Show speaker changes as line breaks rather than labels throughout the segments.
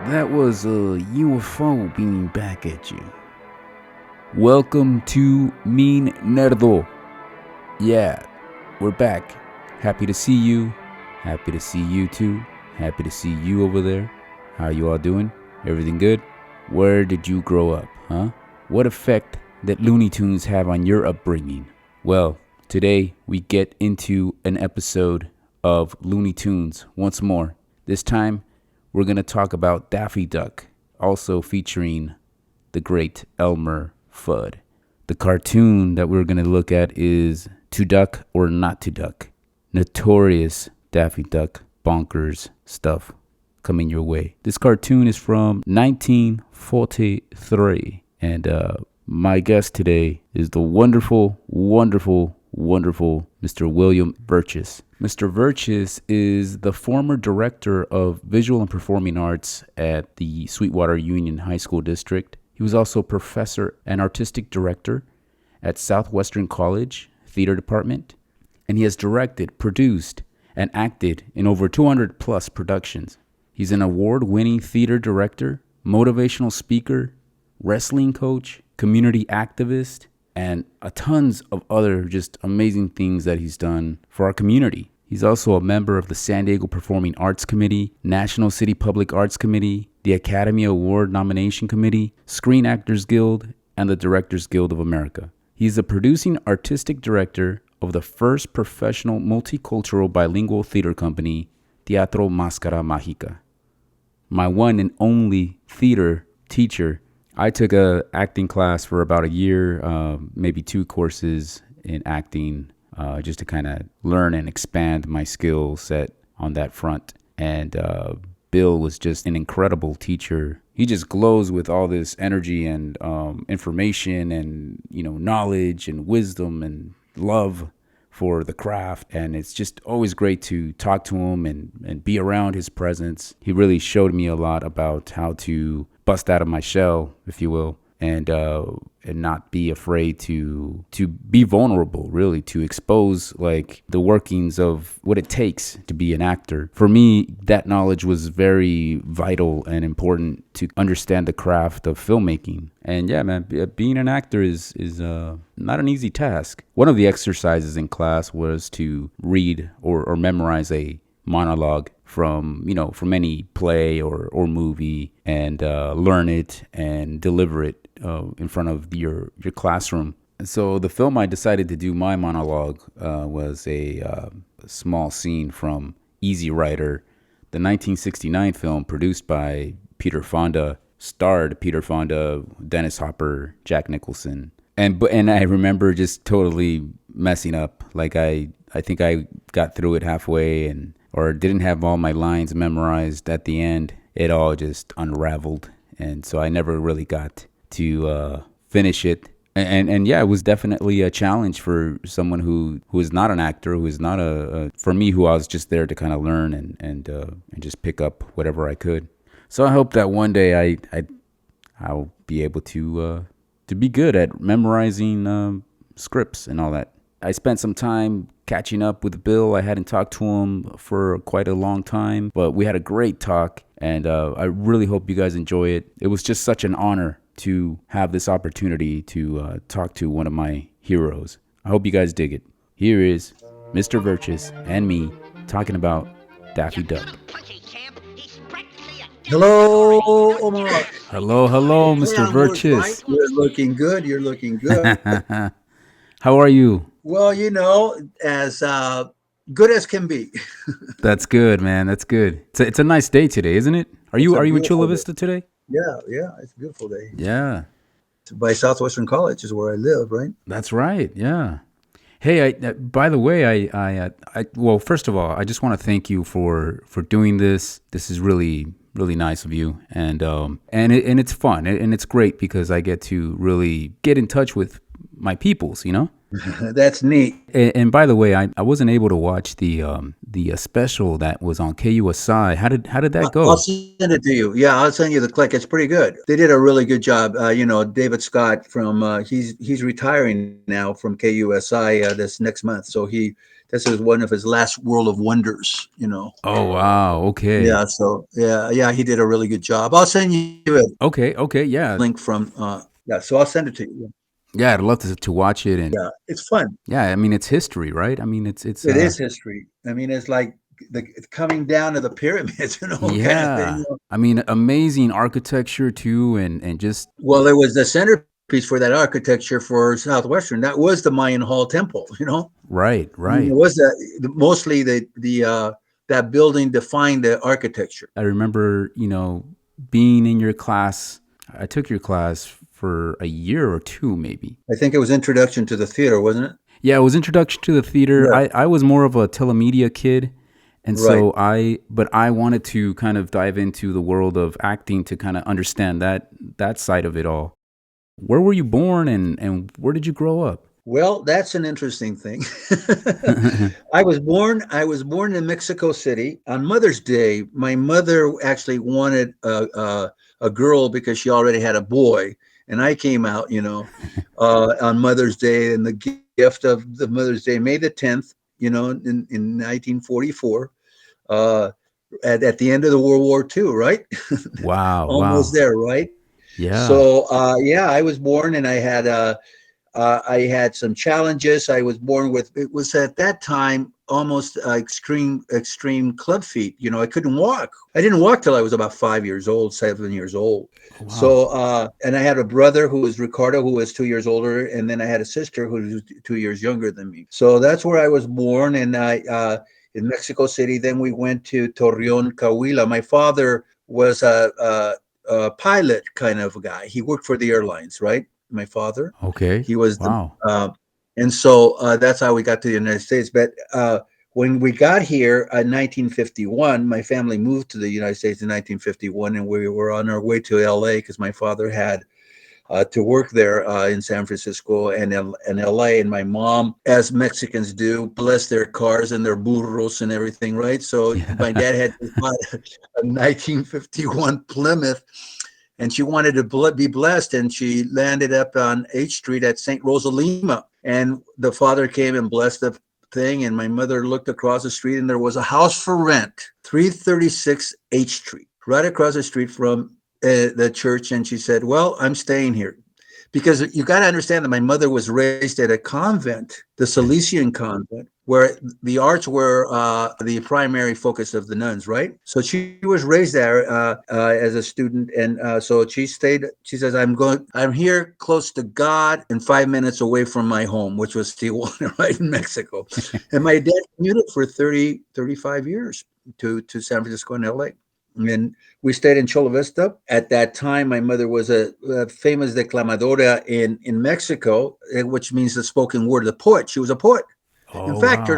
That was a UFO beaming back at you. Welcome to Mean Nerdo. Yeah, we're back. Happy to see you. Happy to see you too. Happy to see you over there. How you all doing? Everything good? Where did you grow up, huh? What effect did Looney Tunes have on your upbringing? Well, today we get into an episode of Looney Tunes once more. This time, we're going to talk about Daffy Duck, also featuring the great Elmer Fudd. The cartoon that we're going to look at is To Duck or Not to Duck. Notorious Daffy Duck bonkers stuff coming your way. This cartoon is from 1943, and my guest today is the wonderful Mr. William Virchis. Mr. Virchis is the former director of visual and performing arts at the Sweetwater Union High School District. He was also professor and artistic director at Southwestern College Theater Department, and he has directed, produced, and acted in over 200 plus productions. He's an award-winning theater director, motivational speaker, wrestling coach, community activist, and tons of other just amazing things that he's done for our community. He's also a member of the San Diego Performing Arts Committee, National City Public Arts Committee, the Academy Award Nomination Committee, Screen Actors Guild, and the Directors Guild of America. He's the producing artistic director of the first professional multicultural bilingual theater company, Teatro, Máscara, Mágica. My one and only theater teacher. I took a acting class for about a year, maybe 2 courses in acting, just to kind of learn and expand my skill set on that front. And Bill was just an incredible teacher. He just glows with all this energy and information and, knowledge and wisdom and love for the craft. And it's just always great to talk to him and be around his presence. He really showed me a lot about how to bust out of my shell, if you will, and not be afraid to be vulnerable, really, to expose like the workings of what it takes to be an actor. For me, that knowledge was very vital and important to understand the craft of filmmaking. And yeah, man, being an actor is not an easy task. One of the exercises in class was to read or memorize a monologue from any play or movie, and learn it and deliver it in front of your classroom. And so the film I decided to do my monologue was a small scene from Easy Rider, the 1969 film produced by Peter Fonda, starred Peter Fonda, Dennis Hopper, Jack Nicholson. And I remember just totally messing up. Like I think I got through it halfway or didn't have all my lines memorized at the end. It all just unraveled. And so I never really got to finish it. And yeah, it was definitely a challenge for someone who is not an actor, who is not for me, who I was just there to kind of learn and just pick up whatever I could. So I hope that one day I'll be able to be good at memorizing scripts and all that. I spent some time catching up with Bill. I hadn't talked to him for quite a long time, but we had a great talk, and I really hope you guys enjoy it. It was just such an honor to have this opportunity to talk to one of my heroes. I hope you guys dig it. Here is Mr. Virchis and me talking about Daffy Duck.
Hello, Omar.
Hello, Mr. Virchis. Right?
You're looking good.
How are you?
Well, as good as can be.
That's good, man. That's good. It's a nice day today, isn't it? Are you in Chula Vista today?
Yeah, it's a beautiful day.
Yeah.
By Southwestern College is where I live, right?
That's right. Yeah. Hey, by the way, well, first of all, I just want to thank you for doing this. This is really nice of you, and it's fun and it's great because I get to really get in touch with my peoples,
That's neat.
And by the way, I wasn't able to watch the special that was on KUSI. How did that go?
I'll send it to you. Yeah, I'll send you the clip. It's pretty good. They did a really good job. David Scott from he's retiring now from KUSI this next month. So he this is one of his last World of Wonders, you know.
Oh wow. Okay.
Yeah, so yeah, he did a really good job. I'll send you a
Okay. Okay. Yeah.
link from yeah, so I'll send it to you.
Yeah. I'd love to watch it, and
Yeah, it's fun.
yeah. I mean, it's history, right? I mean, it's
It is history. I mean, it's like it's coming down to the pyramids, you know, kind of thing.
yeah.
You know?
I mean, amazing architecture too, and just
Well, it was the centerpiece for that architecture for Southwestern. That was the Mayan Hall Temple, you know.
right.
I mean, it
Right.
was mostly the that building defined the architecture.
I remember, being in your class. I took your class for a year or two, maybe.
I think it was Introduction to the Theater, wasn't it?
Yeah, it was introduction to the theater.
Yeah,
I was more of a telemedia kid, and
right.
so I wanted to kind of dive into the world of acting to kind of understand that side of it all. Where were you born, and where did you grow up?
Well, that's an interesting thing. I was born in Mexico City on Mother's Day. My mother actually wanted a girl because she already had a boy, and I came out, you know, on Mother's Day, and the gift of the Mother's Day, May the 10th, you know, in 1944, uh, at the end of the World War II, right?
Wow,
Almost
wow.
there, right?
Yeah.
So yeah, I was born, and I had some challenges. I was born with, it was at that time almost extreme club feet. You know, I couldn't walk. I didn't walk till I was about 5 years old, 7 years old.
Oh, wow.
So, and I had a brother who was Ricardo, who was 2 years older, and then I had a sister who was 2 years younger than me. So that's where I was born, and in Mexico City. Then we went to Torreon, Coahuila. My father was a pilot kind of guy. He worked for the airlines, right? My father.
Okay.
He was the,
Wow.
and so that's how we got to the United States. But when we got here in 1951, my family moved to the United States in 1951, and we were on our way to LA because my father had to work there in San Francisco and LA. And my mom, as Mexicans do, bless their cars and their burros and everything, right? So my
Yeah.
dad had a 1951 Plymouth, and she wanted to be blessed, and she landed up on H Street at St. Rosalima. And the father came and blessed the thing, and my mother looked across the street, and there was a house for rent, 336 H Street, right across the street from the church. And she said, well, I'm staying here. Because you got to understand that my mother was raised at a convent, the
Okay.
Salesian convent, where the arts were the primary focus of the nuns, right? So she was raised there as a student, and so she stayed. She says, I'm here close to God and 5 minutes away from my home, which was Tijuana, right in Mexico." And my dad commuted for 35 years to San Francisco and LA. And we stayed in Chula Vista. At that time, my mother was a famous declamadora in Mexico, which means the spoken word, the poet. She was a poet. In
Oh,
fact,
wow.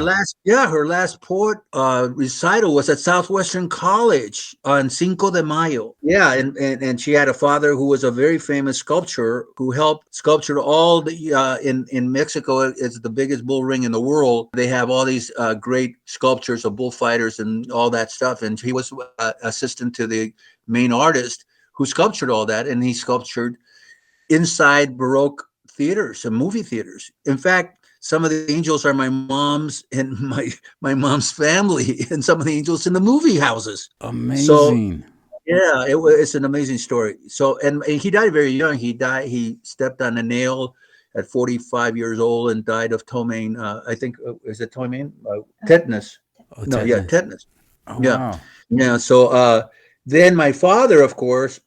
her last poet recital was at Southwestern College on Cinco de Mayo. Yeah, and she had a father who was a very famous sculptor who helped sculpture all the in Mexico. It's the biggest bull ring in the world. They have all these great sculptures of bullfighters and all that stuff. And he was assistant to the main artist who sculptured all that, and he sculptured inside Baroque theaters and movie theaters. In fact, some of the angels are my mom's and my mom's family, and some of the angels in the movie houses. So
Amazing.
yeah, it's an amazing story. So and he died very young. He stepped on a nail at 45 years old and died of ptomaine. I think is it ptomaine? Tetanus.
Oh,
No, yeah,
tetanus.
tetanus.
Oh,
Yeah,
wow.
yeah. So then my father, of course,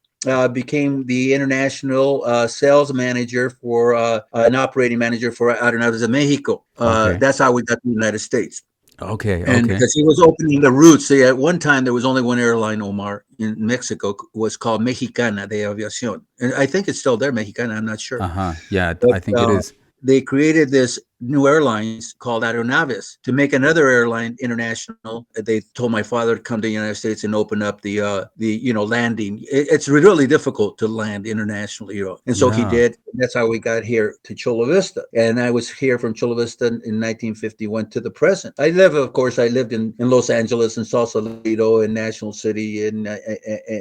became the international sales manager for an operating manager for Aeronautics of Mexico.
Okay.
That's how we got to the United States.
Okay.
And
Okay.
because he was opening the routes, see, at one time there was only one airline, Omar, in Mexico, was called Mexicana de Aviación, and I think it's still there, Mexicana. I'm not sure,
Uh-huh. Yeah,
but
I think it is.
they created this new airlines called Aeronaves to make another airline international. They told my father to come to the United States and open up the landing. It's really difficult to land internationally, and so he
Yeah.
did. That's how we got here to Chula Vista, and I was here from Chula Vista in 1951 to the present. I lived in Los Angeles and Sausalito and National City in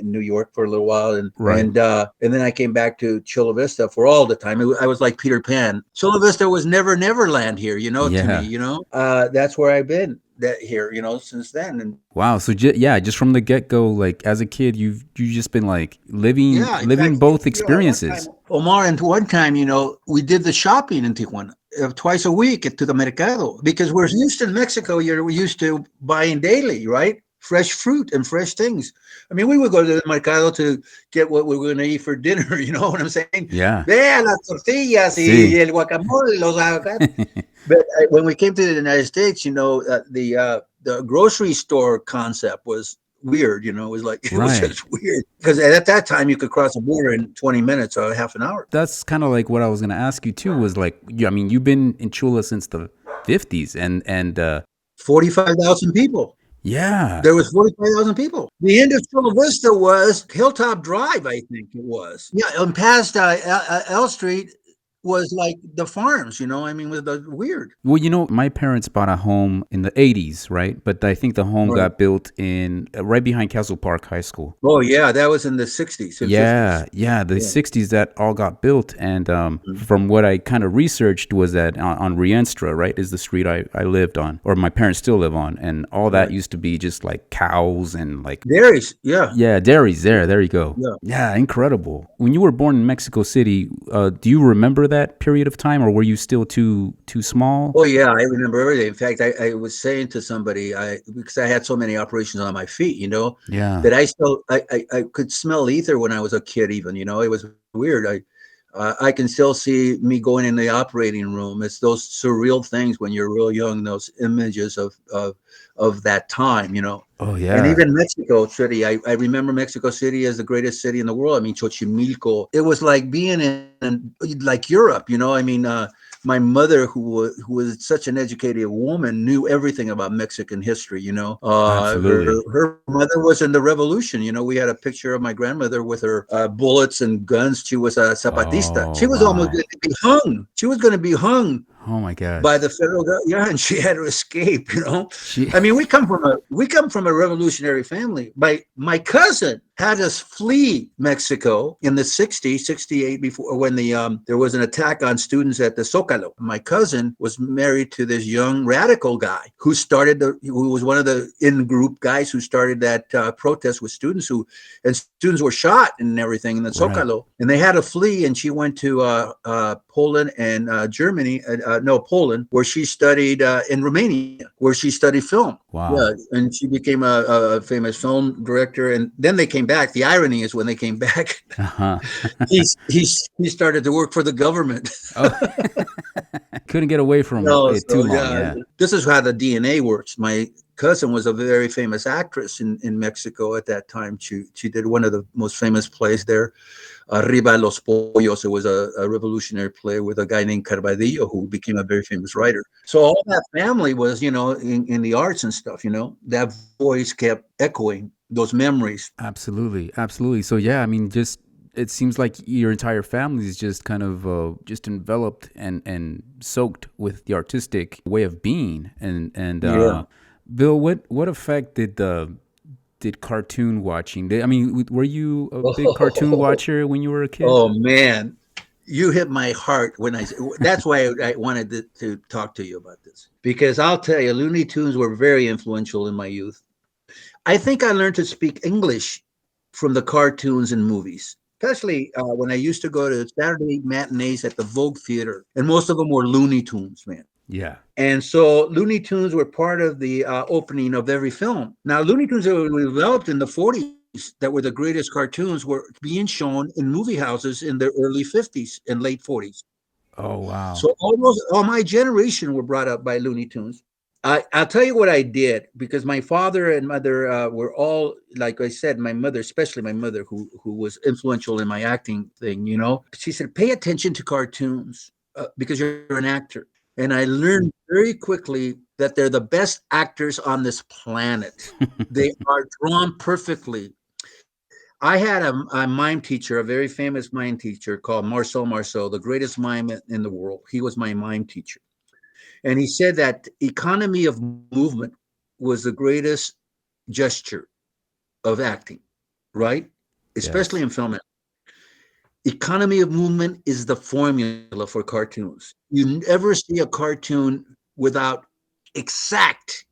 New York for a little while,
Right.
and then I came back to Chula Vista for all the time. I was like Peter Pan. Chula Vista was never Neverland here, to me,
Yeah.
that's where I've been here, since then. And
Wow. So yeah, just from the get go, like as a kid, you just been like living
yeah, in
living
fact,
both
at one time,
experiences.
Omar, and one time, we did the shopping in Tijuana twice a week to the mercado, because we're used in Mexico. We're used to buying daily, right? Fresh fruit and fresh things. I mean, we would go to the mercado to get what we were going to eat for dinner. You know what I'm saying?
Yeah.
Vea las tortillas y
See.
el guacamole, los aguacates. But when we came to the United States, the grocery store concept was weird. It was like it was
Right.
just weird, because at that time you could cross the border in 20 minutes or half an hour.
That's kind of like what I was gonna ask you too. Was like, I mean, you've been in Chula since the '50s, and
45,000 people.
yeah.
There was 45,000 people. The end of Chula Vista was Hilltop Drive, I think it was. Yeah, and past L Street was like the farms. I mean, with the weird.
Well, my parents bought a home in the '80s, right? But I think the home
Right.
got built in right behind Castle Park High School.
Oh yeah, that was in the 60s and 50s.
Yeah, the
Yeah.
'60s that all got built, and
Mhm.
from what I kind of researched was that on Rienstra, right, is the street I lived on, or my parents still live on, and all that
Right.
used to be just like cows and like
Dairies, yeah,
yeah, dairies there. There you go.
yeah.
Yeah, incredible. When you were born in Mexico City, do you remember that period of time, or were you still too small?
Oh yeah, I remember everything. In fact, I was saying to somebody, because I had so many operations on my feet,
Yeah,
that I could smell ether when I was a kid. Even, it was weird. I can still see me going in the operating room. It's those surreal things when you're real young. Those images of that time.
oh
And
yeah,
even Mexico City, I remember Mexico City as the greatest city in the world. I mean, Xochimilco. It was like being in like Europe. I mean, my mother, who was such an educated woman, knew everything about Mexican history.
absolutely.
Her mother was in the revolution. We had a picture of my grandmother with her bullets and guns. She was a Zapatista.
Oh
She was almost
wow.
going to be hung. She was going to be hung
Oh my
by
gosh.
the federal government. Yeah, and she had to escape.
She.
I mean, we come from a revolutionary family. My cousin had us flee Mexico in the 60s, 68, before, when there was an attack on students at the Zócalo. My cousin was married to this young radical guy who was one of the in-group guys who started that protest with students, and students were shot and everything in the
Right.
Zócalo, and they had to flee. And she went to Poland and Germany, no, Poland, where she studied, in Romania, where she studied film.
Wow.
Yeah, and she became a famous film director. And then they came back. The irony is, when they came back,
Uh-huh.
he started to work for the government.
Oh, couldn't get away from
No,
it too
so
long.
yeah,
Yeah.
this is how the DNA works. My cousin was a very famous actress in Mexico at that time. She did one of the most famous plays there, Arriba los Pollos. It was a revolutionary play with a guy named Carvadillo, who became a very famous writer. So all that family was, in the arts and stuff. That voice kept echoing those memories.
Absolutely, absolutely. So yeah, I mean, just it seems like your entire family is just kind of just enveloped and soaked with the artistic way of being. And
Yeah.
Bill, what effect did cartoon watching? I mean, were you a big cartoon
Oh,
watcher when you were a kid?
oh man, you hit my heart when that's why I wanted to talk to you about this, because I'll tell you, Looney Tunes were very influential in my youth. I think I learned to speak English from the cartoons and movies, especially when I used to go to Saturday matinees at the Vogue Theater, and most of them were Looney Tunes, man.
Yeah.
And so Looney Tunes were part of the opening of every film. Now, Looney Tunes that were developed in the 40s, that were the greatest cartoons, were being shown in movie houses in the early 50s and late 40s.
Oh wow.
So almost all my generation were brought up by Looney Tunes. I'll tell you what I did, because my father and mother were all, like I said, my mother, especially my mother, who was influential in my acting thing. She said, pay attention to cartoons, because you're an actor. And I learned very quickly that they're the best actors on this planet. They are drawn perfectly. I had a mime teacher, a very famous mime teacher called Marceau, the greatest mime in the world. He was my mime teacher. And he said that economy of movement was the greatest gesture of acting, right? Especially
Yes.
in film. Economy of movement is the formula for cartoons. You never see a cartoon without exact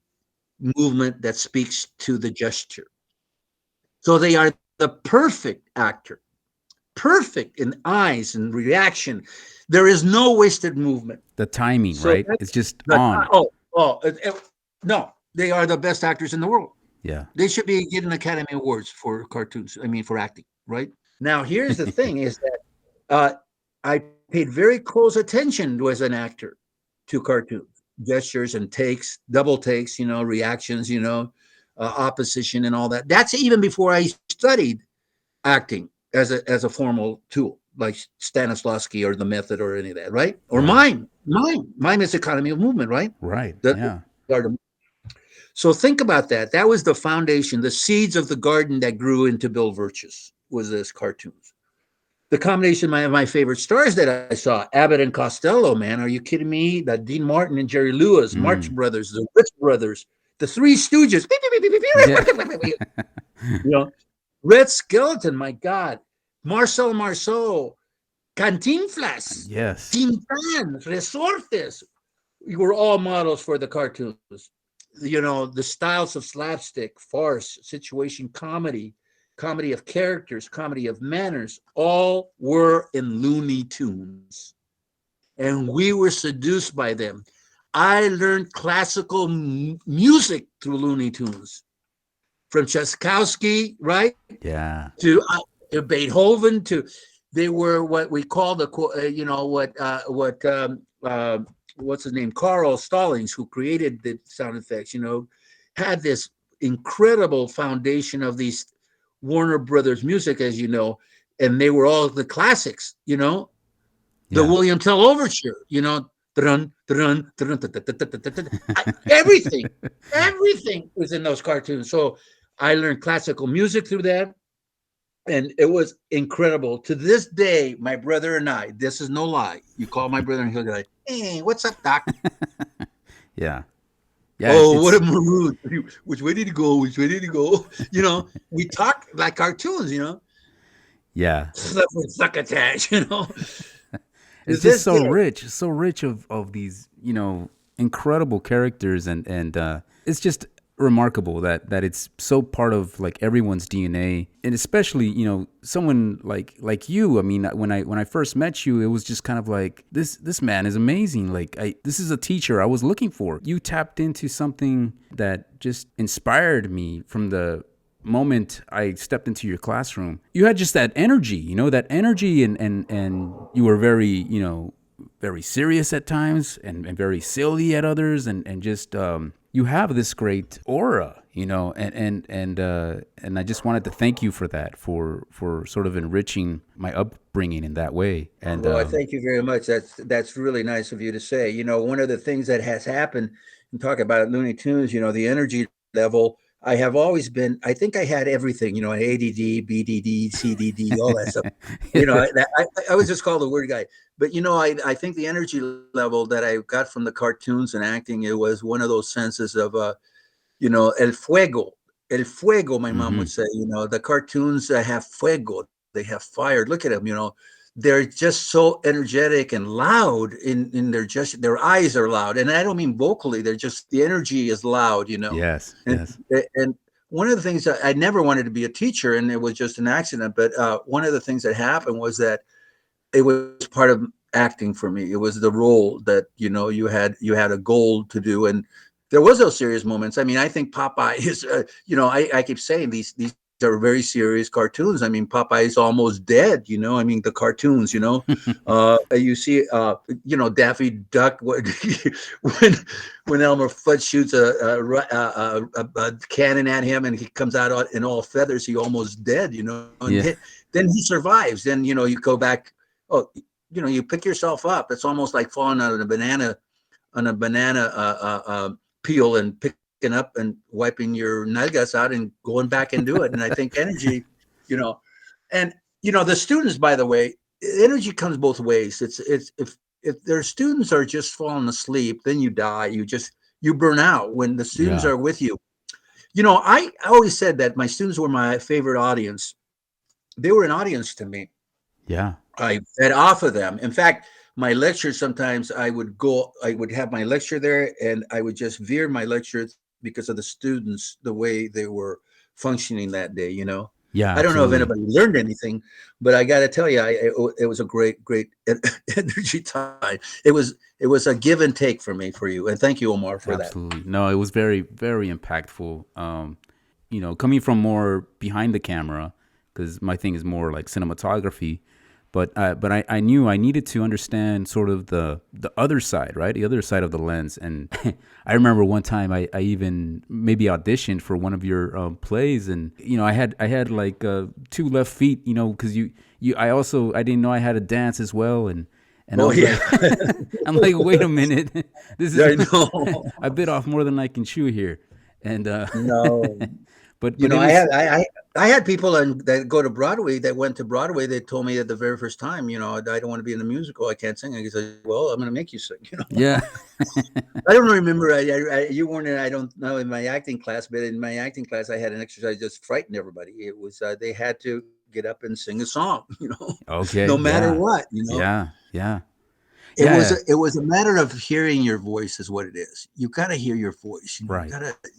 movement that speaks to the gesture. So they are the perfect actor, perfect in eyes and reaction. There is no wasted movement.
The timing,
So
right?
that's
It's just
the
on.
no, they are the best actors in the world.
Yeah.
They should be getting Academy Awards for cartoons. I mean, for acting, right? Now, here's the thing: is that I paid very close attention as an actor to cartoons, gestures and takes, double takes, reactions, opposition and all that. That's even before I studied acting as a formal tool like Stanislavski or the method or any of that, right? Or
Yeah.
mime is economy of movement, right?
Right.
The,
Yeah.
so think about that. That was the foundation, the seeds of the garden that grew into Bill Virchis was this cartoons. The combination of my favorite stars that I saw, Abbott and Costello, man, are you kidding me? That Dean Martin and Jerry Lewis, Marx
Mm.
Brothers, the Rich Brothers, the Three Stooges,
Yeah.
Red Skeleton, my God, Marcel Marceau, Cantinflas,
Yes.
Tintan, Resortes, we were all models for the cartoons. The styles of slapstick, farce, situation comedy, comedy of characters, comedy of manners, all were in Looney Tunes. And we were seduced by them. I learned classical music through Looney Tunes, from Tchaikovsky, right,
Yeah.
to Beethoven, to they were what we call the what's his name, Carl Stallings, who created the sound effects, had this incredible foundation of these Warner Brothers music, as you know, and they were all the classics, the
Yeah.
William Tell Overture, dun, dun, dun, dun, dun, dun, dun, dun, dun. Everything was in those cartoons. So I learned classical music through that, and it was incredible. To this day, my brother and I, this is no lie. You call my brother and he'll be like, "Hey, what's up, Doc?
Yeah. Yeah.
Oh, what a
It's
maroon! Which way did he go? Which way did he go?" We talk like cartoons.
yeah.
Succotash. To
It's just
this day,
so rich of these, incredible characters, and it's just remarkable that it's so part of like everyone's DNA, and especially someone like you. I mean, when I first met you, it was just kind of like this man is amazing. Like this is a teacher I was looking for. You tapped into something that just inspired me from the moment I stepped into your classroom. You had just that energy, and you were very, very serious at times and very silly at others, and just you have this great aura, and I just wanted to thank you for that, for sort of enriching my upbringing in that way. And
well, I thank you very much. That's really nice of you to say. One of the things that has happened, and talk about Looney Tunes, the energy level. I have always been. I think I had everything. ADD, BDD, CDD, all that stuff. I was just called the word guy. But I think the energy level that I got from the cartoons and acting, it was one of those senses of el fuego. El fuego, my mom
hmm
would say, the cartoons have fuego, they have fire. Look at them, they're just so energetic and loud in their eyes are loud. And I don't mean vocally, they're just, the energy is loud,
yes,
And
yes,
and one of the things that I never wanted to be a teacher, and it was just an accident, but one of the things that happened was that it was part of acting for me. It was the role that you had a goal to do, and there was those serious moments. I mean, I think Popeye is, I keep saying these are very serious cartoons. I mean, Popeye is almost dead. I mean, the cartoons. You see, Daffy Duck when Elmer Fudd shoots a cannon at him, and he comes out in all feathers. He almost dead. And
yeah,
then he survives. Then you go back. Oh, you pick yourself up. It's almost like falling out of a banana peel and picking up and wiping your nalgas out and going back and do it. And I think energy, you know, and the students, by the way, energy comes both ways. It's if their students are just falling asleep, then you die. You burn out. When the students
yeah,
are with you, I always said that my students were my favorite audience. They were an audience to me.
Yeah.
I fed off of them. In fact, my lectures sometimes I would have my lecture there, and I would just veer my lectures because of the students, the way they were functioning that day.
Yeah,
I don't know if
absolutely.
anybody learned anything, but I got to tell you, it was a great energy time. It was a give and take for me, for you, and thank you, Omar, for that.
Absolutely. No, it was very, very impactful. Coming from more behind the camera, because my thing is more like cinematography. But I knew I needed to understand sort of the other side, right? The other side of the lens. And I remember one time I even maybe auditioned for one of your plays, and I had like 2 left feet, because I didn't know I had to dance as well, and I
Oh
was
yeah,
like, I'm like, wait a minute, this is
I know.
I bit off more than I can chew here, and
No,
but it was
I had people that go to Broadway that went to Broadway that told me at the very first time, I don't want to be in a musical. I can't sing. I said, well, I'm going to make you sing.
yeah.
I don't remember. You weren't in. I don't know in my acting class, but in my acting class, I had an exercise just frightened everybody. It was they had to get up and sing a song,
Okay,
no matter
yeah,
what.
yeah, yeah,
It
yeah,
was
yeah.
a matter of hearing your voice is what it is. You got to hear your voice.
Right,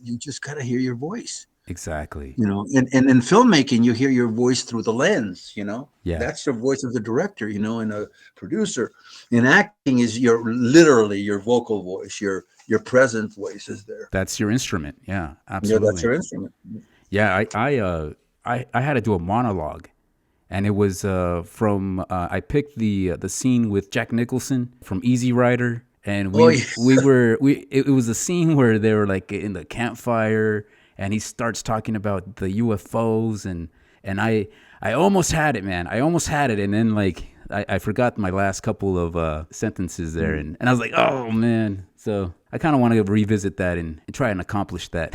You just got to hear your voice.
exactly.
And in filmmaking, you hear your voice through the lens.
Yeah,
That's the voice of the director, and a producer. In acting is literally your vocal voice, your present voice is there.
that's your instrument. Yeah,
That's
absolutely.
your instrument.
Yeah, I had to do a monologue, and it was from I picked the scene with Jack Nicholson from Easy Rider, and
Oh
we
yeah.
we were we it was a scene where they were like in the campfire, and he starts talking about the UFOs, and I almost had it, man. I almost had it, and then like I forgot my last couple of sentences there, and I was like, oh man. So I kind of want to revisit that and try and accomplish that.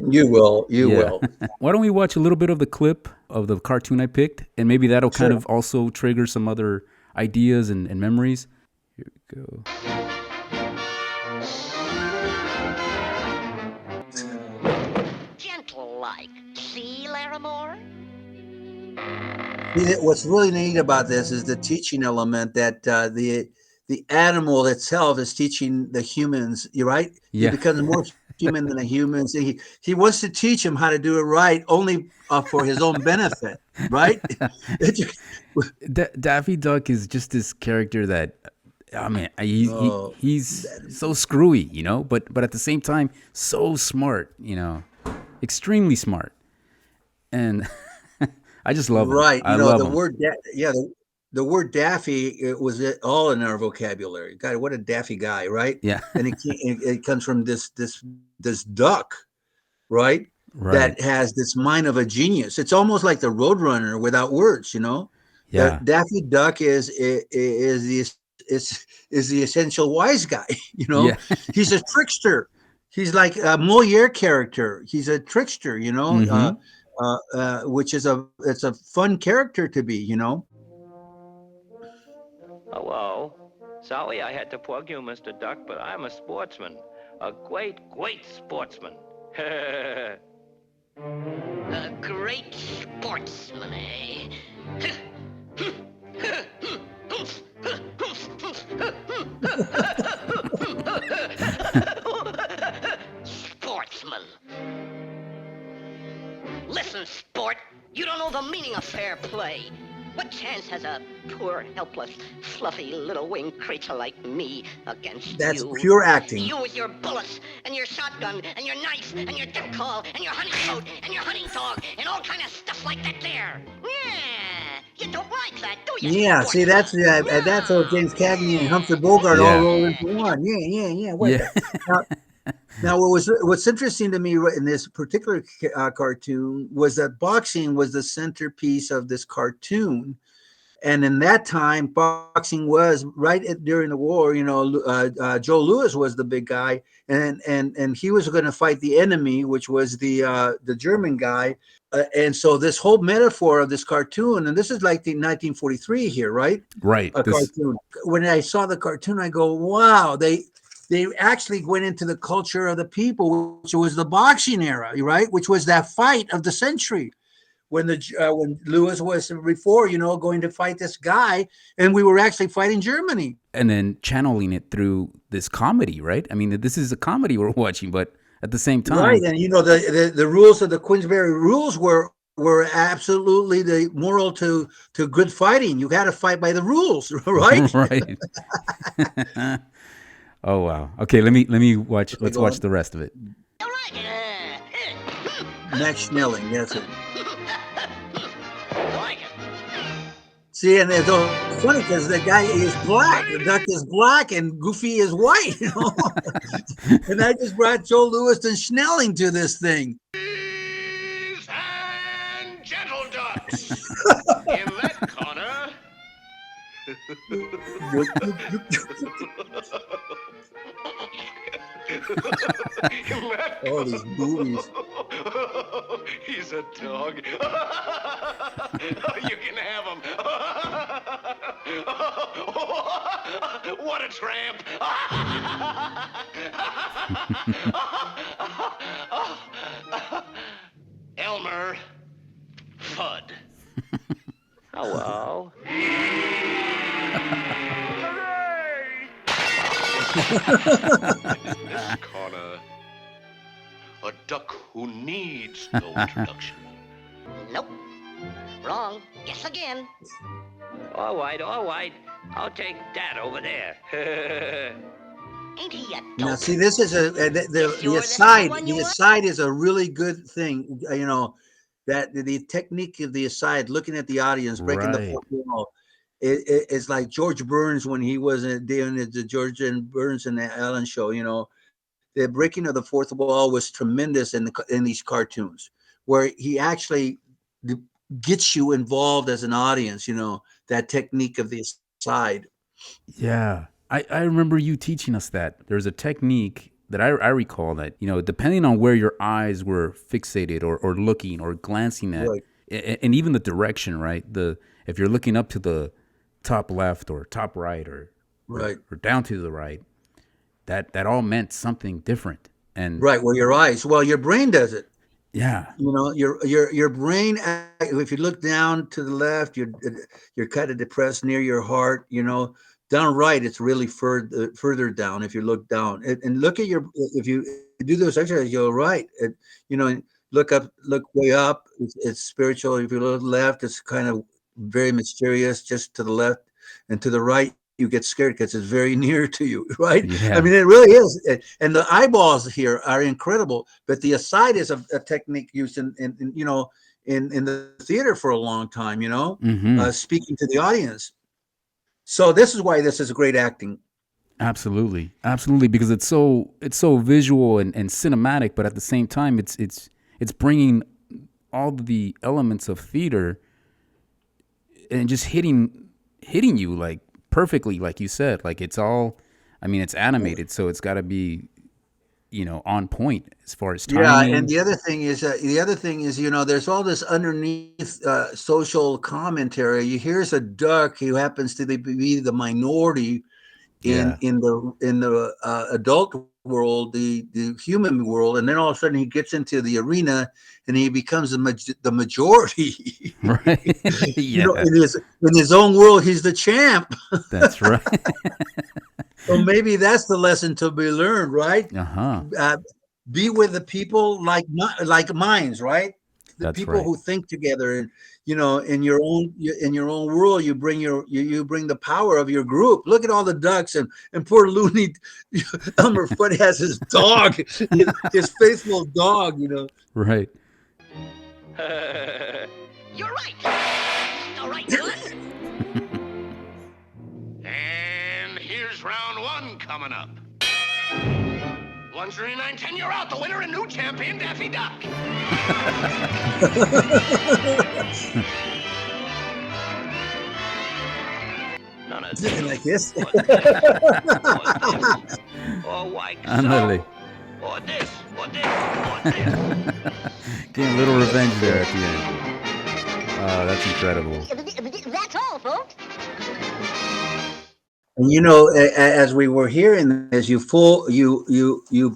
You will. You
Yeah.
will.
Why don't we watch a little bit of the clip of the cartoon I picked, and maybe that'll kind
Sure.
of also trigger some other ideas and memories. Here we go.
Gentle like. See, Larimore?
What's really neat about this is the teaching element that the animal itself is teaching the humans. You're right. He
Yeah.
becomes more human than a human. So he wants to teach him how to do it right, only for his own benefit. Right.
Daffy Duck is just this character that, I mean,
Oh,
he's
that,
so screwy, but at the same time so smart, extremely smart, and I just love him.
right.
I love
The
him.
word, yeah, the word Daffy, it was all in our vocabulary. God, what a Daffy guy, right?
Yeah.
And it comes from this duck, right?
Right.
That has this mind of a genius. It's almost like the Roadrunner without words. The
Yeah.
Daffy Duck is the essential wise guy.
Yeah.
He's a trickster. He's like a Moliere character. He's a trickster.
Mm-hmm.
Which is it's a fun character to be.
Hello. Sorry I had to plug you, Mr. Duck, but I'm a sportsman. A great sportsman.
A great sportsman, eh? Sportsman. Listen, sport, you don't know the meaning of fair play. What chance has a poor, helpless, fluffy little winged creature like me against
That's
you?
pure acting.
You with your bullets and your shotgun and your knife and your duck call and your hunting coat and your hunting dog and all kind of stuff like that there. Yeah, you don't like that, do you?
Yeah, see, that's how James Cagney and Humphrey Bogart all
Yeah.
rolled into one. Yeah. What
Yeah.
the? Now, what's interesting to me in this particular cartoon was that boxing was the centerpiece of this cartoon, and in that time, boxing was during the war. Joe Louis was the big guy, and he was going to fight the enemy, which was the German guy. And so this whole metaphor of this cartoon, and this is like the 1943 here, right?
Right.
A
This.
cartoon. When I saw the cartoon, I go, wow, they actually went into the culture of the people, which was the boxing era, right? Which was that fight of the century, when Lewis was before, going to fight this guy, and we were actually fighting Germany.
And then channeling it through this comedy, right? I mean, this is a comedy we're watching, but at the same time,
right? And the rules of the Queensberry rules were absolutely the moral to good fighting. You got to fight by the rules, right?
Right. Oh wow. Okay, let's watch the rest of it.
All right.
Max Schnelling, that's it.
Like it.
See, and it's so funny because the guy is black, the duck is black, and Goofy is white. And I just brought Joe Lewis and Schnelling to this thing.
Ladies and gentle ducks, in that corner.
All these movies.
He's a dog. You can have him. What a tramp. Elmer Fudd.
Hello.
This corner, a duck who needs no introduction.
Nope. Wrong. Guess again.
All right. I'll take that over there.
Ain't he a
Now,
dope?
see, this is the
Sure
aside.
that's the one you
The
want?
aside is a really good thing. That the technique of the aside, looking at the audience, breaking the
Right.
fourth wall. It's like George Burns when he was doing the George and Burns and the Allen show. The breaking of the fourth wall was tremendous in these cartoons, where he actually gets you involved as an audience. That technique of the aside.
Yeah. I remember you teaching us that. There's a technique that I recall that, depending on where your eyes were fixated or looking or glancing at,
Right.
and even the direction, right? If you're looking up to the top left or top right or
Right.
or down to the right, that all meant something different. And
Right, where your eyes. Well, your brain does it.
yeah,
Your brain. If you look down to the left, you're kind of depressed near your heart. Down right, it's really further down. If you look down and look at if you do those exercises, you're right. Look up, look way up. It's spiritual. If you look left, it's kind of very mysterious. Just to the left and to the right, you get scared because it's very near to you, right?
Yeah.
I mean, it really is. And the eyeballs here are incredible. But the aside is a technique used in the theater for a long time. Speaking to the audience. So this is why this is great acting.
absolutely, because it's so visual and cinematic, but at the same time, it's bringing all the elements of theater and just hitting you like perfectly, like you said. Like it's animated, so it's got to be on point as far as timing.
Yeah, and the other thing is, there's all this underneath social commentary. Here's a duck who happens to be the minority in the adult world, the human world, and then all of a sudden he gets into the arena and he becomes the majority.
Right. Yeah.
In his own world, he's the champ.
That's right.
So maybe that's the lesson to be learned, right?
Uh-huh.
Be with the people like minds, right? The
That's
people
right.
who think together, and in your own world, you bring the power of your group. Look at all the ducks and poor Looney Elmer Fudd has his dog, his faithful dog.
Right.
You're right. All right, good.
And here's round one coming up. 139-10, you're out. The winner and new champion, Daffy Duck.
None of
Something like this.
Or like
Ándale.
so. Or this. Or this.
Getting a little revenge there at the end. Oh, that's incredible.
That's all, folks.
And as we were hearing this, you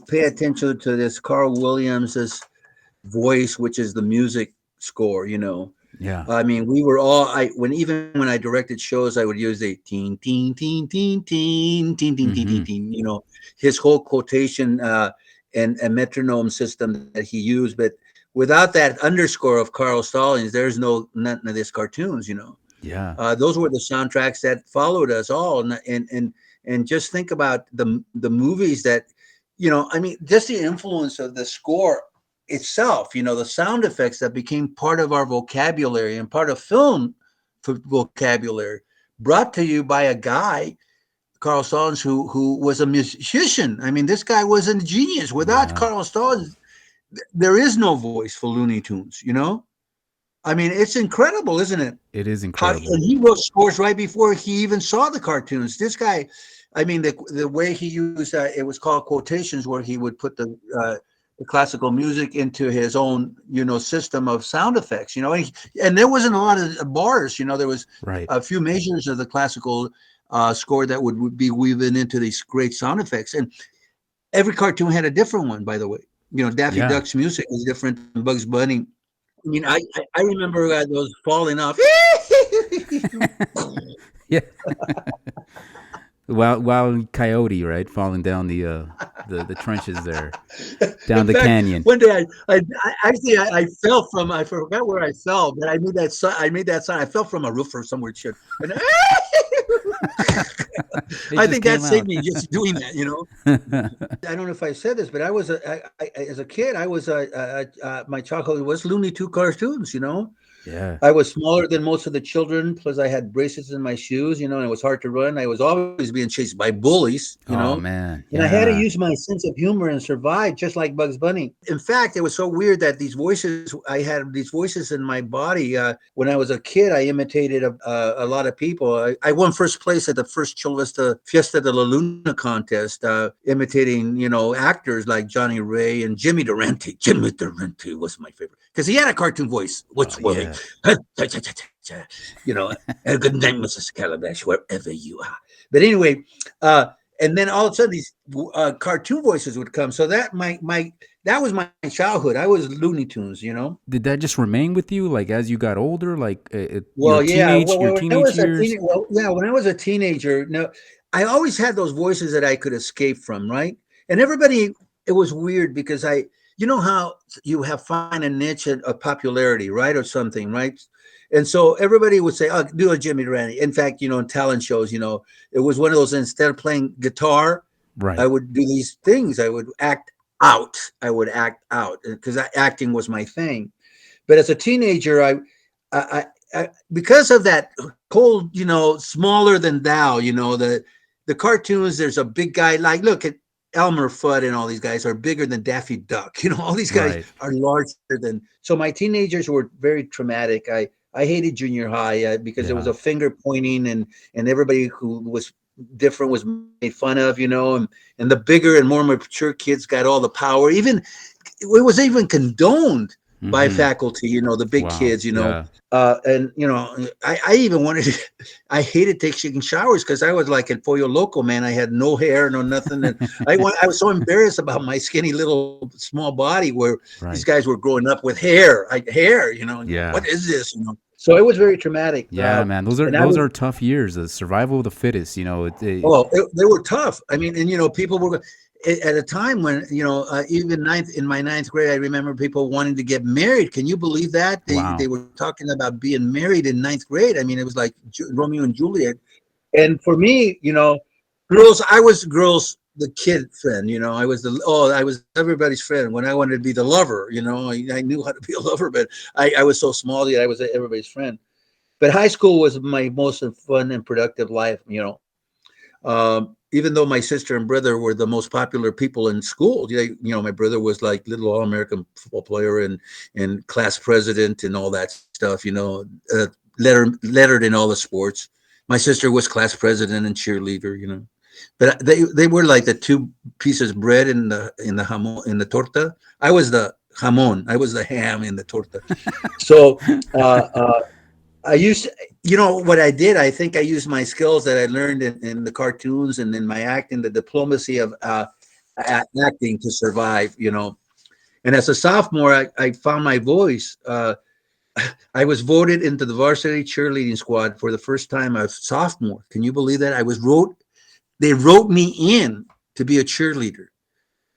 pay attention to this Carl Williams's voice, which is the music score, you know.
Yeah.
I mean, we were all even when I directed shows, I would use the teen teen teen teen teen teen teen teen teen
Hmm.
teen, you know, his whole quotation and metronome system that he used. But without that underscore of Carl Stallings, there's none of this cartoons, you know.
Yeah.
Those were the soundtracks that followed us all, and just think about the movies that, you know, I mean, just the influence of the score itself, you know, the sound effects that became part of our vocabulary and part of film vocabulary, brought to you by a guy, Carl Stallings, who was a musician. I mean, this guy was a genius. Without
Yeah.
Carl Stallings, there is no voice for Looney Tunes, you know. I mean, it's incredible, isn't it?
It is
How,
incredible.
and he wrote scores right before he even saw the cartoons. This guy, I mean, the way he used it was called quotations, where he would put the classical music into his own, you know, system of sound effects. You know, and there wasn't a lot of bars. You know, there was
Right.
a few measures of the classical score that would be weaving into these great sound effects, and every cartoon had a different one. By the way, you know, Daffy
Yeah.
Duck's music was different than Bugs Bunny. I mean, I remember those falling off.
Yeah. Wild Coyote, right, falling down the trenches there, down
In
the
fact,
canyon.
one day I fell from, I forgot where I fell, but I made that sign. I fell from a roof or somewhere shit. And
It
I
just
think that
came
saved
out.
me just doing that, you know. I don't know if I said this, but as a kid, I was my childhood was Looney Tunes cartoons, you know.
Yeah.
I was smaller than most of the children, plus I had braces in my shoes, you know, and it was hard to run. I was always being chased by bullies, you
Oh
know,
man.
and I had to
Yeah.
use my sense of humor and survive, just like Bugs Bunny. In fact, it was so weird that I had these voices in my body. When I was a kid, I imitated a lot of people. I won first place at the first Chula Vista Fiesta de la Luna contest, imitating, you know, actors like Johnny Ray and Jimmy Durante. Jimmy Durante was my favorite because he had a cartoon voice.
Oh
What's Willie?
yeah.
You know, good night, Mrs. Calabash, wherever you are. But anyway, and then all of a sudden these cartoon voices would come. So that that was my childhood. I was Looney Tunes, you know.
Did that just remain with you, like as you got older, like
Well, yeah.
your
When I
teenage
was a
years?
when I was a teenager, no, I always had those voices that I could escape from, right? And everybody, it was weird because you know how you have find a niche of popularity, right, or something, right? And so everybody would say, "Oh, do a Jimmy Durante." In fact, you know, in talent shows, you know, it was one of those. Instead of playing guitar, I
Right.
would do these things. I would act out. I would act out because acting was my thing. But as a teenager, because of that whole, you know, smaller than thou, you know, the cartoons. There's a big guy. Like, look at Elmer Fudd and all these guys are bigger than Daffy Duck. You know, all these guys
Right.
are larger than. So my teenagers were very traumatic. I hated junior high because there was
Yeah.
a finger pointing and everybody who was different was made fun of, you know, and the bigger and more mature kids got all the power. Even it was even condoned by
Hmm.
faculty, you know, the big
Wow.
kids, you know.
Yeah.
And you know, I even wanted to, I hated taking showers because I was like a pollo loco, man. I had no hair, no nothing, and I was so embarrassed about my skinny little small body where these
Right.
guys were growing up with hair, you know.
Yeah.
What is this, you know? So it was very traumatic.
Yeah, man. Those
And I was
are tough years. The survival of the fittest. You know.
they were tough. I mean, and you know, people were at a time when, you know, even in my ninth grade, I remember people wanting to get married. Can you believe that they
Wow.
were talking about being married in ninth grade? I mean, it was like Romeo and Juliet. And for me, you know, I was girls the kid friend. You know, I was everybody's friend when I wanted to be the lover. You know, I knew how to be a lover, but I was so small that I was everybody's friend. But high school was my most fun and productive life. You know, even though my sister and brother were the most popular people in school, you know, my brother was like little All-American football player and class president and all that stuff. You know, lettered in all the sports. My sister was class president and cheerleader. You know, but they were like the two pieces of bread in the jamon in the torta. I was the jamon. I was the ham in the torta. So. I used to, you know, what I did, I think I used my skills that I learned in the cartoons and in my acting, the diplomacy of acting to survive, you know. And as a sophomore, I found my voice. I was voted into the varsity cheerleading squad for the first time. I was sophomore. Can you believe that? They wrote me in to be a cheerleader.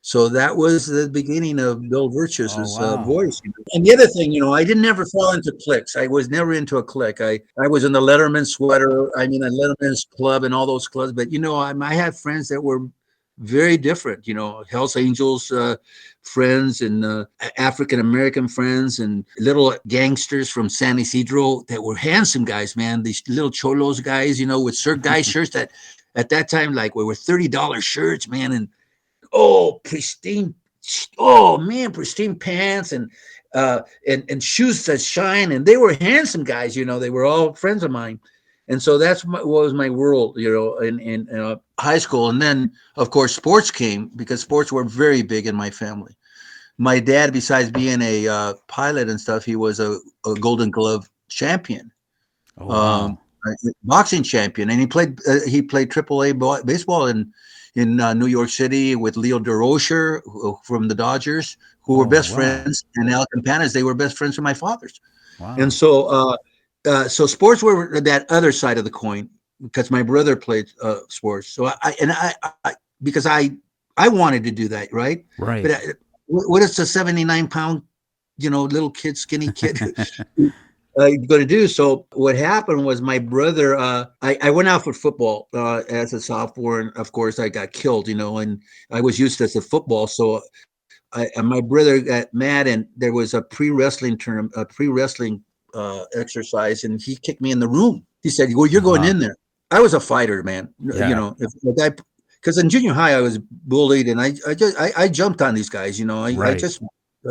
So that was the beginning of Bill
Oh,
Virchus's
wow.
voice. And the other thing, I didn't never fall into cliques. I was never into a clique. I was in the Letterman sweater. I mean, a Letterman's club and all those clubs. But I had friends that were very different. Hell's Angels friends and African American friends and little gangsters from San Isidro that were handsome guys. Man, these little cholos guys. With guy shirts that at that time like were $30 shirts, man, and oh, pristine, oh man, pristine pants and shoes that shine, and they were handsome guys. They were all friends of mine, and so that's what was my world, in high school. And then, of course, sports came because sports were very big in my family. My dad, besides being a pilot and stuff, he was a Golden Glove champion.
Oh,
Um,
wow.
boxing champion, and he played AAA baseball in New York City with Leo DeRocher from the Dodgers, who were
Oh,
best
wow.
friends, and Al Campanas. They were best friends of my father's, and
Wow.
so sports were that other side of the coin because my brother played sports. So I because I wanted to do that, right? But
Right.
what is a 79 pound little kid, skinny kid going to do? So what happened was my brother, I went out for football as a sophomore, and of course I got killed, and I was used as a football. So and my brother got mad, and there was a pre-wrestling term, a pre-wrestling exercise, and he kicked me in the room. He said, "Well, you're going
Uh-huh.
in there." I was a fighter, man.
Yeah.
If the guy, because in junior high I was bullied, and I jumped on these guys. I
Right.
just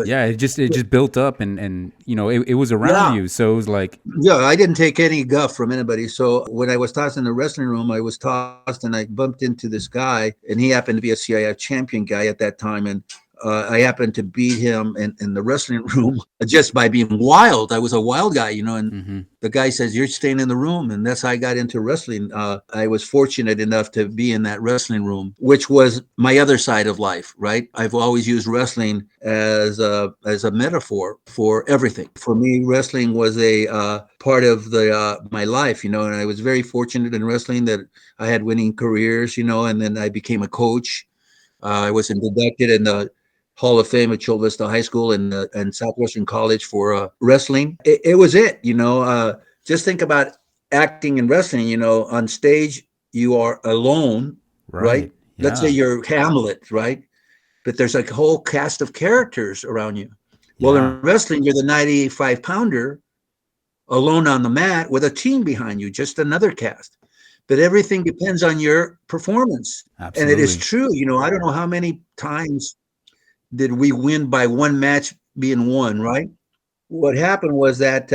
Yeah, it just built up and it was around
yeah.
you. So it was like,
Yeah, I didn't take any guff from anybody. So when I was tossed in the wrestling room, I was tossed and I bumped into this guy, and he happened to be a CIF champion guy at that time. And I happened to beat him in the wrestling room just by being wild. I was a wild guy, and
mhm.
the guy says, "You're staying in the room." And that's how I got into wrestling. I was fortunate enough to be in that wrestling room, which was my other side of life, right? I've always used wrestling as a metaphor for everything. For me, wrestling was a part of the my life, and I was very fortunate in wrestling that I had winning careers, and then I became a coach. I was inducted in the Hall of Fame at Chula Vista High School and Southwestern College for wrestling. It was it. Just think about acting and wrestling. On stage you are alone, right?
Right.
Let's say
Yeah.
you're Hamlet, right? But there's like a whole cast of characters around you. Well,
Yeah.
in wrestling, you're the 95-pounder alone on the mat with a team behind you, just another cast. But everything depends on your performance. And it is
Absolutely.
true. I don't know how many times did we win by one match being won, right? What happened was that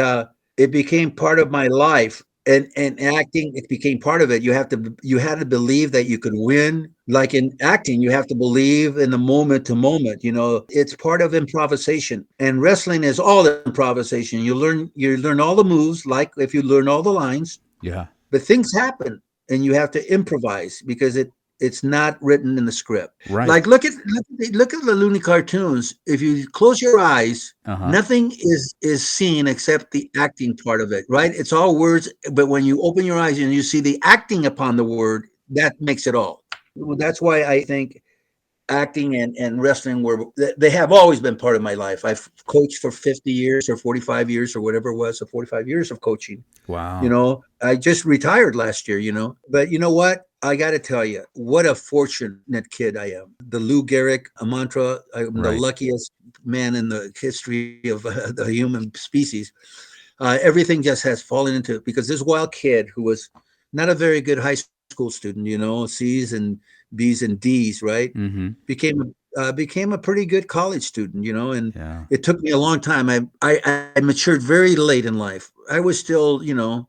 it became part of my life, and acting, it became part of it. You had to believe that you could win. Like in acting, you have to believe in the moment to moment. It's part of improvisation, and wrestling is all improvisation. You learn all the moves, like if you learn all the lines,
Yeah.
but things happen, and you have to improvise because it's not written in the script.
Right.
Like look at the Looney cartoons. If you close your eyes,
Uh-huh.
nothing is seen except the acting part of it, right? It's all words, but when you open your eyes and you see the acting upon the word, that makes it all. Well, that's why I think acting and wrestling they have always been part of my life. I've coached for 50 years or 45 years or whatever it was, so 45 years of coaching.
Wow.
I just retired last year, but you know what? I got to tell you, what a fortunate kid I am. The Lou Gehrig mantra, I'm the
Right.
luckiest man in the history of the human species. Everything just has fallen into it because this wild kid who was not a very good high school student, C's and B's and D's, right?
Mhm.
Became a pretty good college student, and
Yeah.
it took me a long time. I matured very late in life. I was still,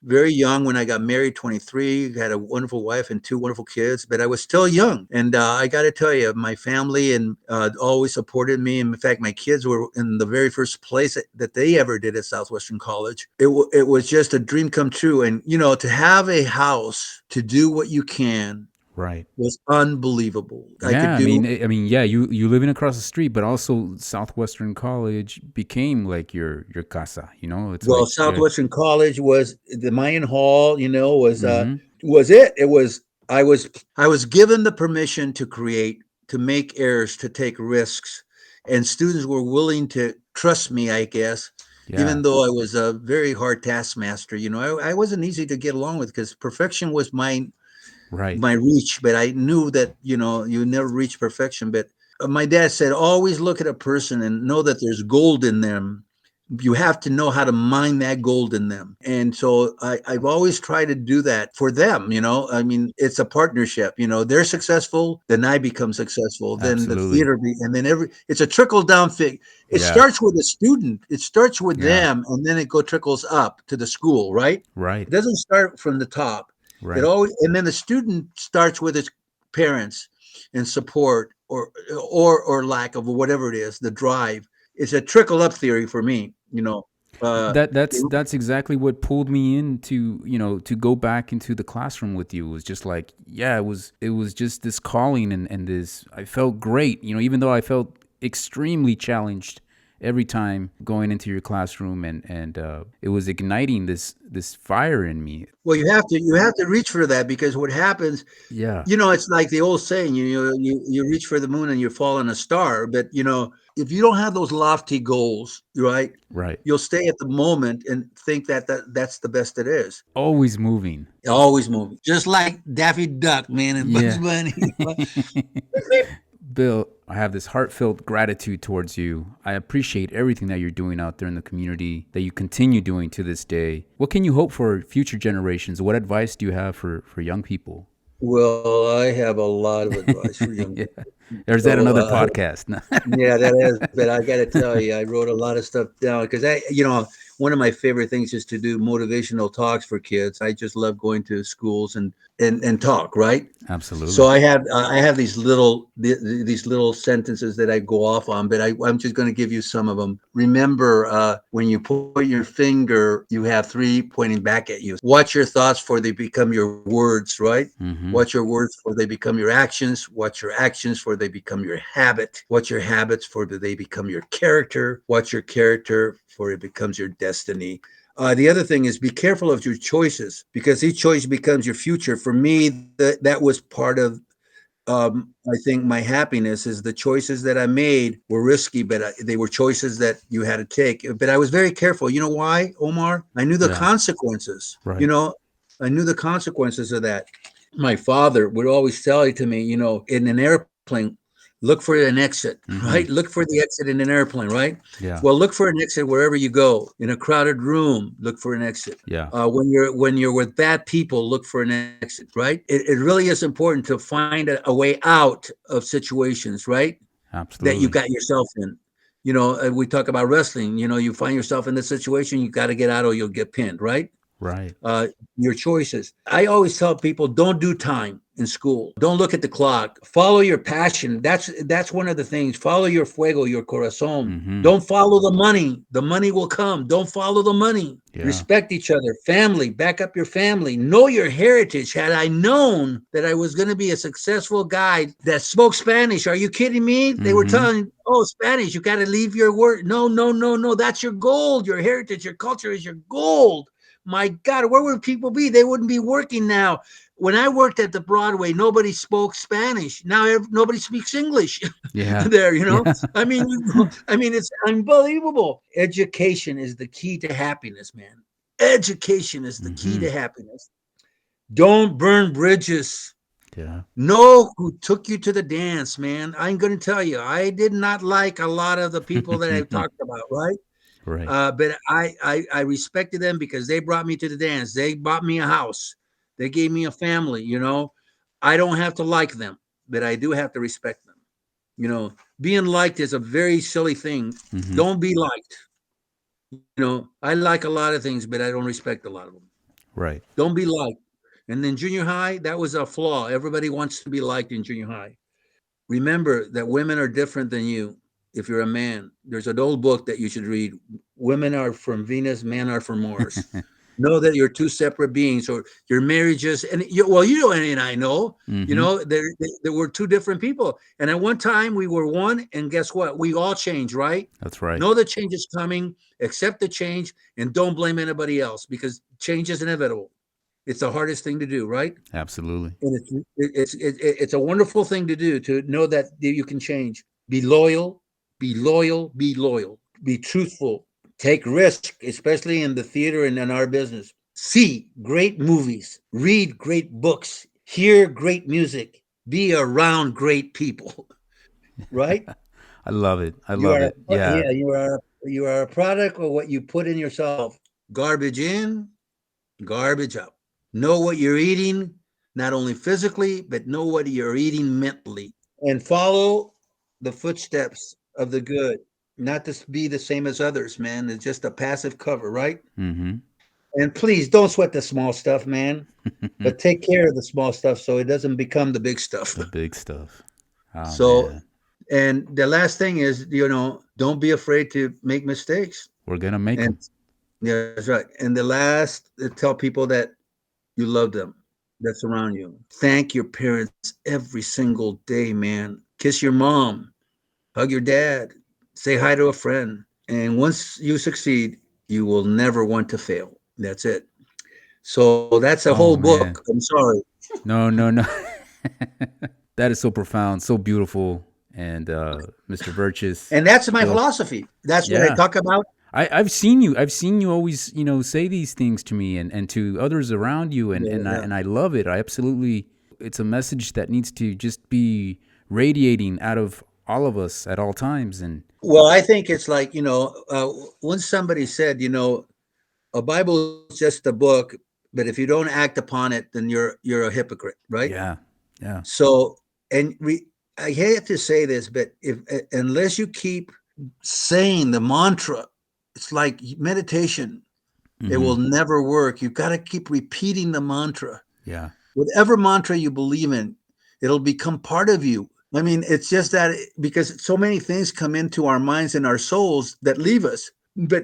very young when I got married, 23, had a wonderful wife and two wonderful kids, but I was still young. And I got to tell you, my family and always supported me. And in fact, my kids were in the very first place that they ever did at Southwestern College. It was just a dream come true. And, to have a house to do what you can
Right.
was unbelievable. I could
Yeah,
do
yeah, you living across the street, but also Southwestern College became like your casa. It's
well.
like yeah.
Southwestern College was the Mayan Hall.
Mm-hmm.
Was it? It was. I was given the permission to create, to make errors, to take risks, and students were willing to trust me, I guess,
Yeah.
even though I was a very hard taskmaster. I wasn't easy to get along with because perfection was
Right.
my reach, but I knew that you never reach perfection. But my dad said, always look at a person and know that there's gold in them. You have to know how to mine that gold in them. And so I've always tried to do that for them. I mean, it's a partnership. They're successful, then I become successful, then the
Absolutely.
and then it's a trickle down thing. It
Yeah.
starts with the student, it starts with
Yeah.
them, and then it trickles up to the school, right?
Right.
It doesn't start from the top. It
Right.
always, and then the student starts with its parents and support, or lack of whatever it is, the drive. It's a trickle up theory for me.
That's exactly what pulled me into to go back into the classroom with you. It was just like, yeah, it was just this calling, and this, I felt great, even though I felt extremely challenged every time going into your classroom, and it was igniting this fire in me.
Well, you have to reach for that, because what happens,
Yeah.
it's like the old saying, you reach for the moon and you fall on a star. But if you don't have those lofty goals, right,
Right.
you'll stay at the moment and think that's the best it is.
Always moving.
Always moving, just like Daffy Duck, man, and Bugs
Yeah.
Bunny.
Bill, I have this heartfelt gratitude towards you. I appreciate everything that you're doing out there in the community, that you continue doing to this day. What can you hope for future generations? What advice do you have for young people?
Well, I have a lot of advice for young
Yeah.
people.
There's that
So,
another podcast.
yeah, that is. But I got to tell you, I wrote a lot of stuff down because one of my favorite things is to do motivational talks for kids. I just love going to schools and talk, right? So
Absolutely.
I have these little sentences that I go off on, but I'm just going to give you some of them. Remember, when you put your finger, you have three pointing back at you. Watch your thoughts, for they become your words, right?
Mm-hmm.
Watch your words, for they become your actions. Watch your actions, for they become your habit. Watch your habits, for they become your character. Watch your character, for it becomes your destiny. The other thing is, be careful of your choices, because each choice becomes your future. For me, that was part of, I think, my happiness is the choices that I made were risky, but they were choices that you had to take. But I was very careful. You know why, Omar? I knew the
Yeah.
consequences.
Right.
I knew the consequences of that. My father would always tell it to me, in an airplane, look for an exit,
Mm-hmm.
right? Look for the exit in an airplane, right?
Yeah.
Well, look for an exit wherever you go. In a crowded room, look for an exit.
Yeah.
When you're with bad people, look for an exit, right? It really is important to find a way out of situations, right? That you
Absolutely.
got yourself in. We talk about wrestling. You find yourself in this situation, you got to get out or you'll get pinned, right?
Right.
uh, your choices. I always tell people, don't do time in school. Don't look at the clock. Follow your passion. That's one of the things. Follow your fuego, your corazon.
Mm-hmm.
Don't follow the money. The money will come. Don't follow the money.
Yeah.
Respect each other. Family. Back up your family. Know your heritage. Had I known that I was going to be a successful guy that spoke Spanish, are you kidding me? They were
Mm-hmm.
telling, oh, Spanish, you got to leave your word. No, no, no, no. That's your gold. Your heritage, your culture is your gold. My God, where would people be? They wouldn't be working now. When I worked at the Broadway, nobody spoke Spanish. Now nobody speaks English
Yeah.
there.
Yeah.
I mean, it's unbelievable. Education is the key to happiness, man. Education is the key
Mm-hmm.
to happiness. Don't burn bridges.
Yeah.
Know who took you to the dance, man. I'm going to tell you, I did not like a lot of the people that I've talked about, right?
Right.
But I respected them because they brought me to the dance. They bought me a house. They gave me a family. I don't have to like them, but I do have to respect them. Being liked is a very silly thing.
Mm-hmm.
Don't be liked. I like a lot of things, but I don't respect a lot of them.
Right.
Don't be liked. And then junior high, that was a flaw. Everybody wants to be liked in junior high. Remember that women are different than you. If you're a man, there's an old book that you should read. Women are from Venus, men are from Mars. Know that you're two separate beings, or your marriages. And you know, and I know, you
Mm-hmm.
know, there were two different people. And at one time we were one. And guess what? We all change, right?
That's right.
Know the change is coming, accept the change, and don't blame anybody else, because change is inevitable. It's the hardest thing to do, right?
Absolutely.
And it's a wonderful thing to do, to know that you can change. Be loyal, be loyal, be loyal, be truthful, take risk, especially in the theater and in our business. See great movies, read great books, hear great music, be around great people, right?
I love it. I
You
love
are,
it. Yeah.
yeah, you are a product of what you put in yourself. Garbage in, garbage out. Know what you're eating, not only physically, but know what you're eating mentally. And follow the footsteps of the good. Not to be the same as others, man. It's just a passive cover, right?
Mm-hmm.
And please don't sweat the small stuff, man. But take care of the small stuff so it doesn't become the big stuff.
The big stuff. Oh
So,
man.
and the last thing is, you know, don't be afraid to make mistakes.
We're gonna make
And
them.
yeah, that's right. And the last, tell people that you love them, that surround you. Thank your parents every single day, man. Kiss your mom, hug your dad, say hi to a friend. And once you succeed, you will never want to fail. That's it. So that's a
Oh
whole
man.
book. I'm sorry.
No, no, no. That is so profound, so beautiful. And Mr. Virchis,
And that's my
Bill,
philosophy. That's what I
yeah.
talk about.
I've seen you always, say these things to me and to others around you, and,
Yeah, yeah.
and I love it. I absolutely, it's a message that needs to just be radiating out of all of us at all times. And
Well, I think it's like, once somebody said, a Bible is just a book, but if you don't act upon it, then you're a hypocrite, right?
yeah, yeah.
So, and I hate to say this, but if unless you keep saying the mantra, it's like meditation. It
Hmm.
will never work. You've got to keep repeating the mantra.
Yeah.
Whatever mantra you believe in, it'll become part of you. I mean, it's just that because so many things come into our minds and our souls that leave us. But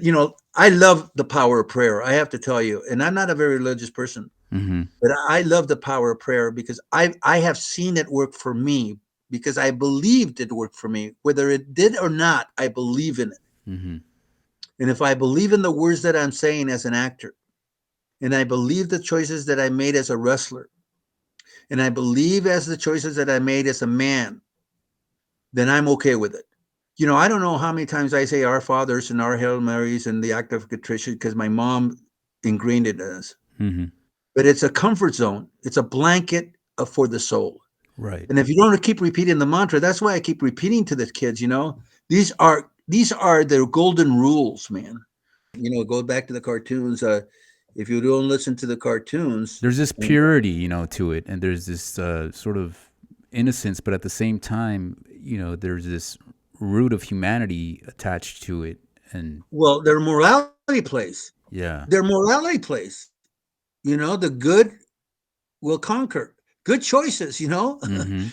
I love the power of prayer. I have to tell you, and I'm not a very religious person,
Hmm.
but I love the power of prayer because I have seen it work for me, because I believed it worked for me. Whether it did or not, I believe in it.
Hmm.
And if I believe in the words that I'm saying as an actor, and I believe the choices that I made as a wrestler, and I believe as the choices that I made as a man, then I'm okay with it. I don't know how many times I say our fathers and our Hail Marys and the act of contrition because my mom ingrained it in us.
Hmm.
But it's a comfort zone. It's a blanket for the soul.
Right.
And if you don't keep repeating the mantra, that's why I keep repeating to the kids, these are their golden rules, man. Go back to the cartoons. If you don't listen to the cartoons,
There's this purity, to it, and there's this sort of innocence, but at the same time, there's this root of humanity attached to it, and
well, their morality plays.
yeah.
Their morality plays. The good will conquer. Good choices.
Hmm.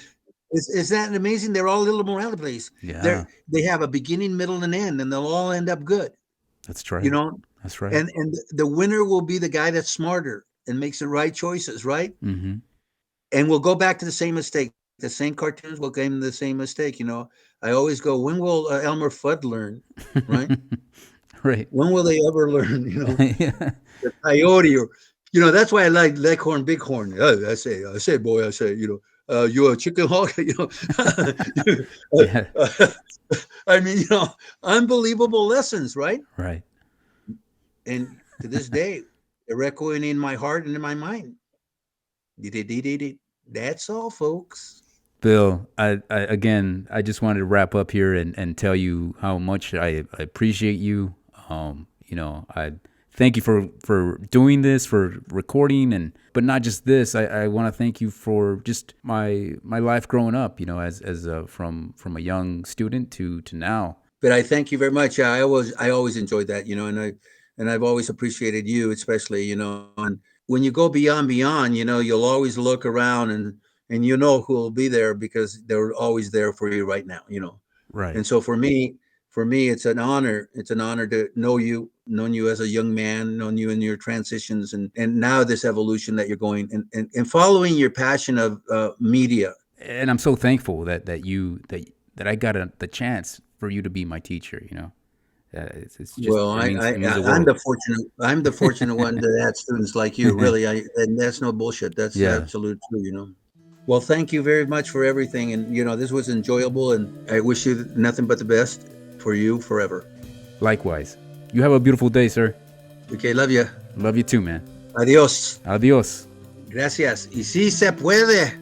Is that amazing? They're all little morality plays.
Yeah.
They have a beginning, middle, and end, and they'll all end up good.
That's
You
right.
know,
That's right.
and the winner will be the guy that's smarter and makes the right choices, right?
Hmm.
And we'll go back to the same mistake. The same cartoons will game the same mistake. I always go, when will Elmer Fudd learn, right?
Right.
When will they ever learn?
Yeah.
The coyote, or that's why I like Leghorn, Bighorn. I say, boy, I say, you a chicken hawk,
Yeah.
I mean, unbelievable lessons, right?
Right.
And to this day, they're echoing in my heart and in my mind. That's all, folks.
Bill, I just wanted to wrap up here and tell you how much I appreciate you. I thank you for doing this, for recording, but not just this. I want to thank you for just my life growing up. As from a young student to now.
But I thank you very much. I always enjoyed that, and I've always appreciated you, especially, and when you go beyond, you'll always look around and who will be there because they're always there for you right now.
Right.
And so for me, it's an honor. It's an honor to know you, known you as a young man, known you in your transitions, and now this evolution that you're going and following your passion of media.
And I'm so thankful that I got the chance for you to be my teacher. It's just,
Well,
it means the
I'm
world.
the fortunate one to have students like you. Really, and that's no bullshit. That's absolute true. Well, thank you very much for everything, and this was enjoyable, and I wish you nothing but the best for you forever.
Likewise. You have a beautiful day, sir.
Okay, love you.
Love you too, man.
Adiós.
Adios.
Gracias. Y sí se puede.